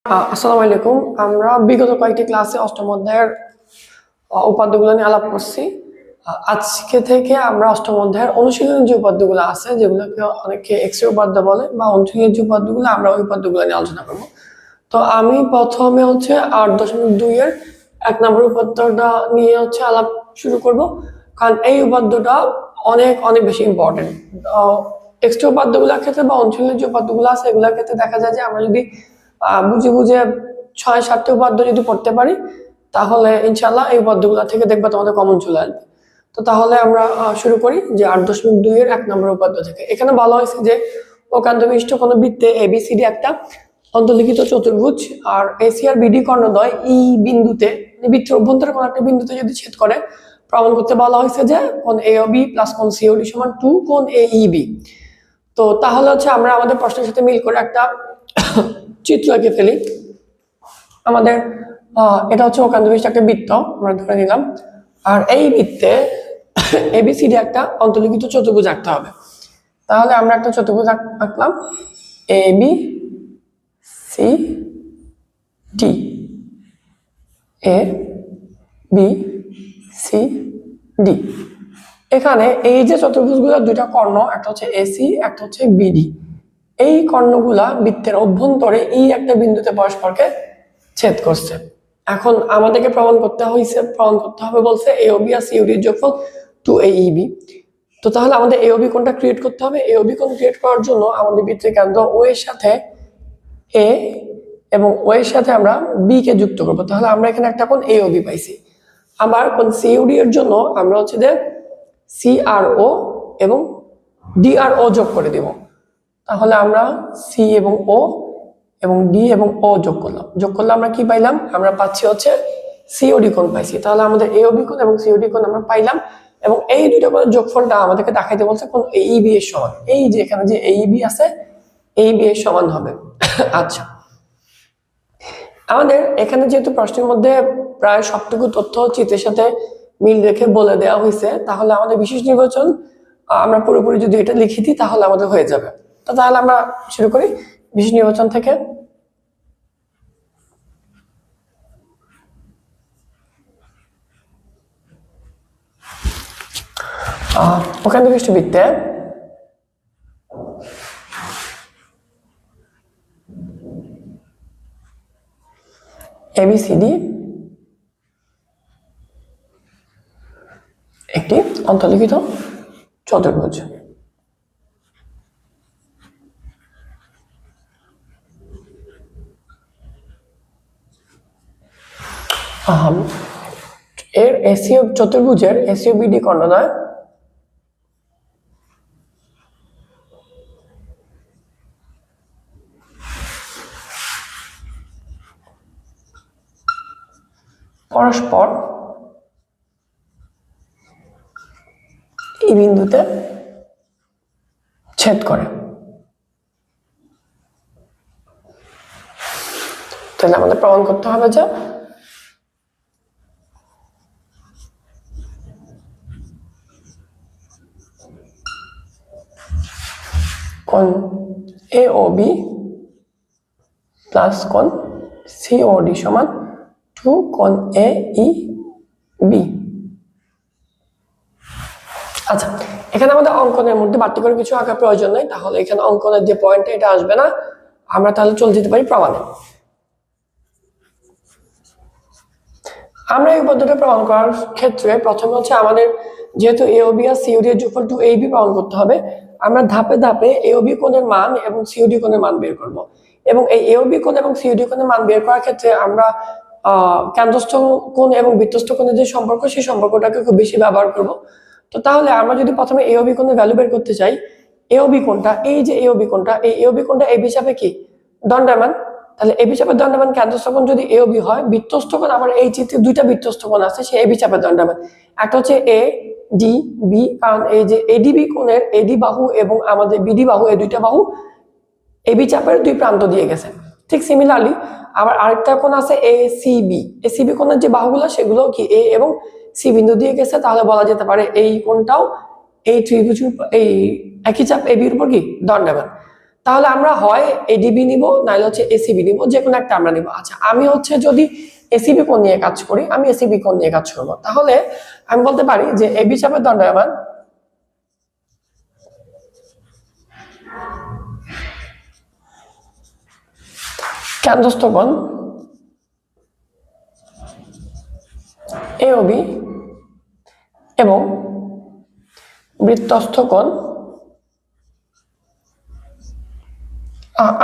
আসসালামু আলাইকুম। আমরা বিগত কয়েকটি ক্লাসে অষ্টম অধ্যায়ের উপাদ্যগুলো নিয়ে আলাপ করছি। আজকে থেকে আমরা অষ্টম অধ্যায়ের অনুশীলনী যে উপাদ্যগুলো আছে, যেগুলোকে অনেকে এক্স উপাদ্য বলে বা অনুশীলনী যে উপাদ্যগুলো, আমরা ওই উপাদ্যগুলো নিয়ে আলোচনা করবো। তো আমি প্রথমে 8.2 এর 1 নম্বর উপাদ্যটা নিয়ে আলাপ শুরু করব, কারণ এই উপাদ্যটা অনেক অনেক বেশি ইম্পর্টেন্ট। এক্সট্রা উপাদ্যগুলোর ক্ষেত্রে বা অনুশীলনী যে উপাদ্যগুলো আছে এগুলোর ক্ষেত্রে দেখা যায় যে আমরা যদি বুঝে বুঝে 6-7টি উপাদ্য যদি পড়তে পারি, তাহলে ইনশাল্লাহ এই উপাদ্যগুলো থেকে দেখবা তোমাদের কমন চলে আসবে। তো তাহলে আমরা শুরু করি যে 8.2 এর 1 নম্বর উপাদ্য থেকে। এখানে বলা হয়েছে যে প্রকান্ত বিশিষ্ট কোনো বৃত্তে এবিসিডি একটা অন্তর্লিখিত চতুর্ভুজ, আর এসি আর বিডি কর্ণদ্বয় ই বিন্দুতে, বৃত্তের অভ্যন্তরে কোনো একটা বিন্দুতে যদি ছেদ করে, প্রমাণ করতে বলা হয়েছে যে কোণ এওবি প্লাস কোণ সিওডি সমান 2 কোণ এইবি। তো তাহলে আমরা আমাদের প্রশ্নের সাথে মিল করে একটা চিত্র এঁকে ফেলি। আমাদের এটা প্রকান্ত বিশিষ্ট একটা বৃত্ত আমরা ধরে নিলাম, আর এই বৃত্তে এবিসিডি একটা অন্তর্লিখিত চতুর্ভুজ আঁকতে হবে। তাহলে আমরা একটা চতুর্ভুজ আঁকলাম, A B C D, A B C D. এখানে এই যে চতুর্ভুজগুলো, দুইটা কর্ণ, একটা হচ্ছে এসি, একটা হচ্ছে বিডি। এই কর্ণগুলা বৃত্তের অভ্যন্তরে এই একটা বিন্দুতে পরস্পরকে ছেদ করছে। এখন আমাদেরকে প্রমাণ করতে হবে বলছে এওবি আর সিওডি এর যোগফল 2AEB। তো তাহলে আমাদের এওবি কোণটা ক্রিয়েট করতে হবে। এওবি কোণ ক্রিয়েট করার জন্য আমাদের বৃত্তের কেন্দ্র ও এর সাথে এ এবং ও এর সাথে আমরা বি কে যুক্ত করব। তাহলে আমরা এখানে একটা কোণ এওবি পাইছি। আবার কোণ সিওডি এর জন্য আমরা যে সিআরও এবং ডিআরও যোগ করে দেব। তাহলে আমরা সি এবং ও এবং ডি এবং ও যোগ করলে আমরা কি পাইলাম? আমরা পাচ্ছি সিওডি কোণ পাইছি। তাহলে আমাদের এওবি কোণ এবং সিওডি কোণ আমরা পাইলাম, এবং এই দুটো কোণের যোগফলটা আমাদেরকে দেখাইতে বলছে কোণ এইবি এর সমান। এই যে এখানে যে এইবি আছে, এইবি এর সমান হবে। আচ্ছা, আমাদের এখানে যেহেতু প্রশ্নের মধ্যে প্রায় সবটুকু তথ্য চিত্রের সাথে মিল রেখে বলে দেওয়া হয়েছে, তাহলে আমাদের বিশেষ নির্বাচন আমরা পুরোপুরি যদি এটা লিখে দিই তাহলে আমাদের হয়ে যাবে। তো তাহলে আমরা শুরু করি বিশেষ নির্বাচন থেকে। প্রকান্ত বিশিষ্ট বৃত্তে এবিসিডি একটি অন্তর্লিখিত চতুর্ভুজ। এর এসিও চতুর্ভুজের এসিও বিডি কর্ণদ্বয় পরস্পর এই বিন্দুতে ছেদ করে। তাহলে আমাদের প্রমাণ করতে হবে যে কোণ এওবি প্লাস কোণ সিওডি সমান 2 কোণ এইবি। আচ্ছা, এখানে আমাদের অঙ্কনের মধ্যে বাড়তি করে কিছু আঁকার প্রয়োজন নেই, তাহলে এখানে অঙ্কনের যে পয়েন্টটা এটা আসবে না। আমরা তাহলে চলে যেতে পারি প্রমাণে। আমরা এই পদ্ধতিটা প্রমাণ করার ক্ষেত্রে প্রথমে আমাদের যেহেতু এওবি আর সিওডি এর যোগফল 2AB প্রমাণ করতে হবে, আমরা ধাপে ধাপে এওবি কোণের মান এবং সিওডি কোণের মান বের করব। এবং এই এওবি কোণ এবং সিওডি কোণের মান বের করার ক্ষেত্রে আমরা কেন্দ্রস্থ কোণ এবং বৃত্তস্থ কোণের যে সম্পর্ক, সেই সম্পর্কটাকে খুব বেশি ব্যবহার করব। তো তাহলে আমরা যদি প্রথমে এওবি কোণের ভ্যালু বের করতে চাই, এওবি কোণটা, এই যে এওবি কোণটা, এই এওবি কোণটা এবি চাপে কি দণ্ডায়মান। তাহলে এবি চাপের দণ্ডায়মান কেন্দ্রস্থ কোণ যদি এওবি হয়, বৃত্তস্থ কোণ আবার এই চিত্রে দুইটা বৃত্তস্থ কোণ আছে, সেই এবি চাপের দণ্ডায়মান। একটা এ ডি বি, কারণ এই যে এডিবি কোণের এডি বাহু এবং আমাদের বিডি বাহু, এই দুইটা বাহু এবি চাপের দুই প্রান্ত দিয়ে গেছে। ঠিক সিমিলারলি আবার আরেকটা কোণ আছে এসিবি। এসিবি কোণের যে বাহুগুলো সেগুলো কি এ এবং সি বিন্দু দিয়ে গেছে। তাহলে বলা যেতে পারে এই কোণটাও এই ত্রিভুজ এই একই চাপ এবির উপর কি দণ্ডায়মান। তাহলে আমরা হয় এডিবি নিব নাহলে হচ্ছে এসিবি নিব, যে কোনো একটা আমরা নিব। আচ্ছা আমি হচ্ছে যদি এসিবি কোণ নিয়ে কাজ করি, আমি এসিবি কোণ নিয়ে কাজ করব, তাহলে আমি বলতে পারি যে এবি চাপের দণ্ডায়মান কেন্দ্রস্থ কোণ এওবি এবং বৃত্তস্থ কোণ,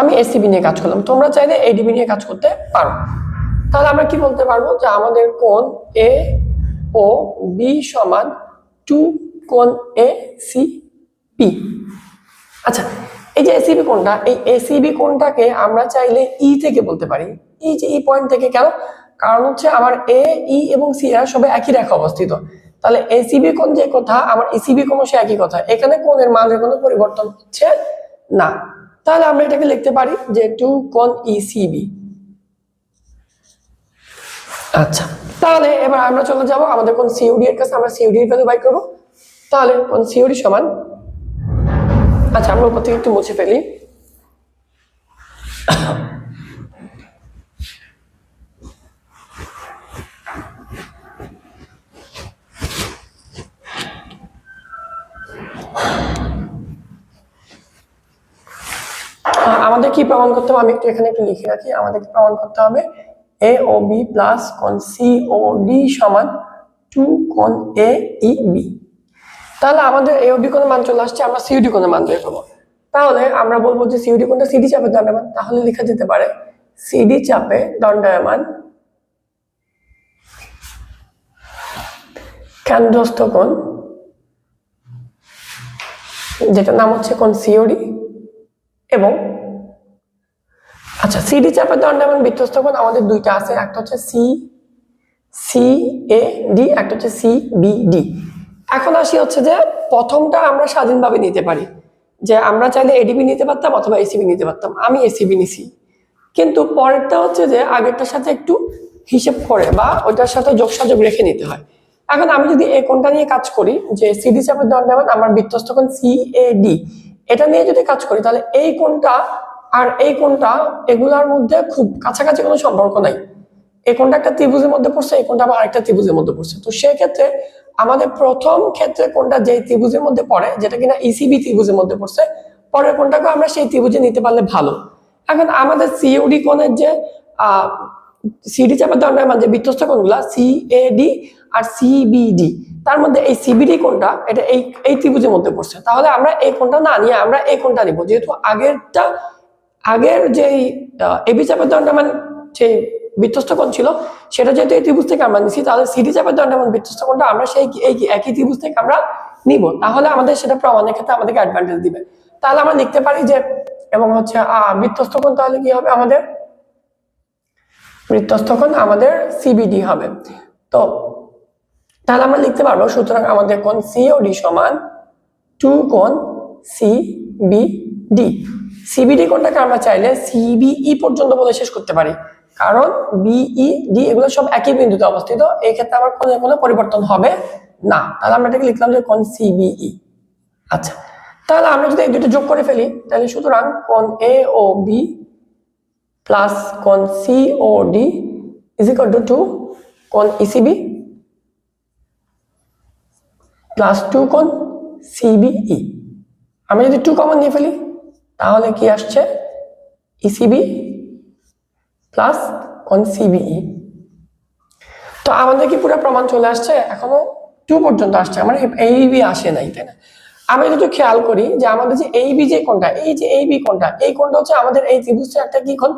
আমি এসিবি নিয়ে কাজ করলাম, তোমরা চাইলে এডিবি নিয়ে কাজ করতে পারো। তাহলে আমরা কি বলতে পারবো যে আমাদের কোণ এ ও বি সমান 2 কোণ এ সি বি। আচ্ছা এই যে এসিবি কোণটা, এই এসিবি কোণটাকে আমরা চাইলে ই থেকে বলতে পারি, এই যে ই পয়েন্ট থেকে। কেন? কারণ হচ্ছে আমার এ ই এবং সি এরা সবাই একই রেখা অবস্থিত, তাহলে এসিবি কোণ যে কথা আমার ইসিবি কোণ সে একই কথা, এখানে কোণের মানের কোনো পরিবর্তন হচ্ছে না। তাহলে আমরা এটাকে লিখতে পারি যে 2 কোণ ইসিবি। আচ্ছা তাহলে এবার আমরা চলে যাব আমাদের কোণ সিওডি এর কাছে, আমরা সিওডি এর ভ্যালু বাই করব। তাহলে কোণ সিওডি সমান, আচ্ছা আমরা উপর থেকে একটু মুছে ফেলি। আমাদের কি প্রমাণ করতে হবে, আমি একটু এখানে একটু লিখে রাখি। আমাদের কি প্রমাণ করতে হবে, এ ও বি প্লাস কোণ সি ও ডি সমান 2 কোণ এ ই বি। তাহলে আমাদের এ ও বি কোণের মান চলে আসছে, আমরা সিওডি কোণের মান বের করব। তাহলে আমরা বলবো যে সিওডি কোণটা সিডি চাপের দণ্ডায়মান, তাহলে লেখা যেতে পারে সিডি চাপে দণ্ডায়মান কেন্দ্রস্থ কোণ, যেটার নাম হচ্ছে কোণ সিওডি, এবং আচ্ছা সিডি চাপের দণ্ডায়মান বৃত্তস্থ কোণ আমাদের দুইটা আছে, একটা হচ্ছে সি সি এ ডি, একটা হচ্ছে সি বি ডি। এখন আসি হচ্ছে যে প্রথমটা আমরা স্বাধীনভাবে নিতে পারি, যে আমরা চাইলে এডিবি নিতে পারতাম অথবা এসিবি নিতে পারতাম, আমি এসিবি নিছি। কিন্তু পরেরটা হচ্ছে যে আগেরটার সাথে একটু হিসেব করে বা ওইটার সাথে যোগসাযোগ রেখে নিতে হয়। এখন আমি যদি এই কোণটা নিয়ে কাজ করি, যে সিডি চাপের দণ্ডায়মান আমার বৃত্তস্থ কোণ সি এ ডি, এটা নিয়ে যদি কাজ করি, তাহলে এই কোণটা আর এই কোণটা এগুলার মধ্যে খুব কাছাকাছি কোনো সম্পর্ক নাই। এই কোণটা একটা ত্রিভুজের মধ্যে পড়ছে, এই কোণটা আবার আরেকটা ত্রিভুজের মধ্যে পড়ছে। তো সেই ক্ষেত্রে আমাদের প্রথম ক্ষেত্রে কোণটা যে ত্রিভুজের মধ্যে পড়ে, যেটা কিনা ইসিবি ত্রিভুজের মধ্যে পড়ছে, পরের কোণটাকে আমরা সেই ত্রিভুজে নিতে পারলে ভালো। এখন আমাদের সিওডি কোণের যে সিডি চাপের দণ্ডায়মান যে বৃত্তস্থ কোণগুলা সি এ ডি আর সিবিডি, তার মধ্যে এই সিবিডি কোণটা এটা এই ত্রিভুজের মধ্যে পড়ছে, তাহলে আমরা এই কোণটা না নিয়ে আমরা এই কোণটা নিব, যেহেতু আগের যে এবি চাপের দণ্ডায়মান যে বৃত্তস্থ কোণ ছিল সেটা যেহেতু এই ত্রিভুজ থেকে আমরা নিছি, তাহলে সিডি চাপের দণ্ডায়মান বৃত্তস্থ কোণটা আমরা সেই একই ত্রিভুজ থেকে আমরা নিব, তাহলে আমাদের সেটা প্রমাণের ক্ষেত্রে আমাদেরকে অ্যাডভান্টেজ দিবে। তাহলে আমরা লিখতে পারি যে, এবং হচ্ছে বৃত্তস্থ কোণ তাহলে কি হবে, আমাদের বৃত্তস্থ কোণ আমাদের সিবিডি হবে। তো তাহলে আমরা লিখতে পারবো, সুতরাং আমাদের কোণ সিওডি সমান 2 কোণ সিবিডি। সিবিডি কোণটাকে আমরা চাইলে সিবিই পর্যন্ত বলে শেষ করতে পারি, কারণ বিই ডি এগুলো সব একই বিন্দুতে অবস্থিত, এই ক্ষেত্রে আমার কোনো পরিবর্তন হবে না। তাহলে আমরা এটাকে লিখলাম যে কোণ সিবিই। আচ্ছা তাহলে আমরা যদি এই দুটো যোগ করে ফেলি, তাহলে সুতরাং কোণ এ ও বি প্লাস কোণ C O D is equal to 2 কোণ ইসিবি প্লাস 2 কোণ সিবিই। আমি যদি 2 কমন নিয়ে ফেলি, তাহলে কি আসছে, ইসিবি প্লাস কোণ সিবিই। তো আমাদের কি পুরো প্রমাণ চলে আসছে? এখনো 2 পর্যন্ত আসছে, আমার এইবি আসে নাই, তাই না? আমি যদি খেয়াল করি যে আমাদের যে এইবি যে কোণটা, এই যে এইবি কোণটা, এই কোণটা হচ্ছে আমাদের এই ত্রিভুজের একটা কি কোণ,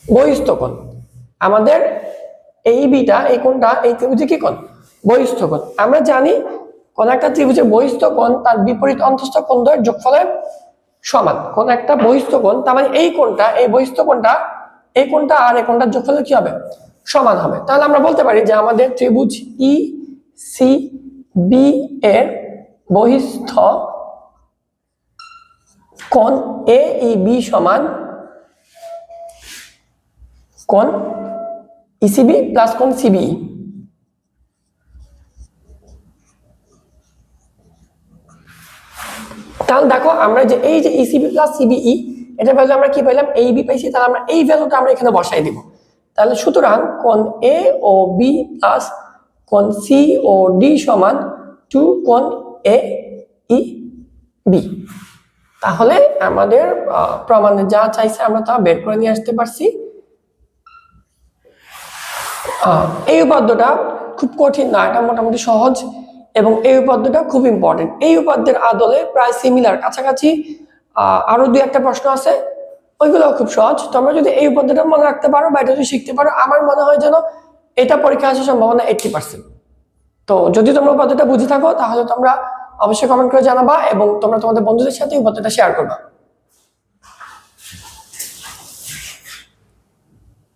বহিস্থ কোণ। আমাদের এইবিটা, এই কোণটা এই ত্রিভুজে কি কোণ, বহিস্থ কোণ। আমরা জানি কোন একটা ত্রিভুজের বহিস্থ কোণ তার বিপরীত অন্তঃস্থ কোণ দ্বয়ের যোগফলের সমান। কোন একটা বহিস্থ কোণ, তার মানে এই কোণটা, এই বহিস্থ কোণটা, এই কোণটা আর এই কোণটার যোগফল কি হবে, সমান হবে। তাহলে আমরা বলতে পারি যে আমাদের ত্রিভুজ ই সি বি এর বহিস্থ কোণ এ ই বি সমান কোণ ইসিবি প্লাস কোণ সিবিই। তাহলে দেখো আমরা যে এই যে ইসিবি প্লাস সিবিই এটা ভ্যালু আমরা কি পাইলাম a b পাইছি, তাহলে আমরা এই ভ্যালুটা আমরা এখানে বসাই দিব। তাহলে সুতরাং কোণ a ও b প্লাস কোণ c ও d সমান 2 কোণ a e b। তাহলে আমাদের প্রমাণে যা চাইছে আমরা তা বের করে নিয়ে আসতে পারছি। এই উপপাদ্যটা খুব কঠিন না, এটা মোটামুটি সহজ, এবং এই উপপাদ্যটা খুব ইম্পর্টেন্ট। এই উপপাদ্যের আদলে প্রায় সিমিলার কাছাকাছি আরো দুই একটা প্রশ্ন আছে, ওইগুলো খুব সহজ। তোমরা যদি এই উপপাদ্যটা মনে রাখতে পারো বা এটা যদি শিখতে পারো, আমার মনে হয় যেন এটা পরীক্ষা আসার সম্ভাবনা 80%। তো যদি তোমরা উপপাদ্যটা বুঝে থাকো তাহলে তোমরা অবশ্যই কমেন্ট করে জানাবা এবং তোমরা তোমাদের বন্ধুদের সাথে উপপাদ্যটা শেয়ার করবা।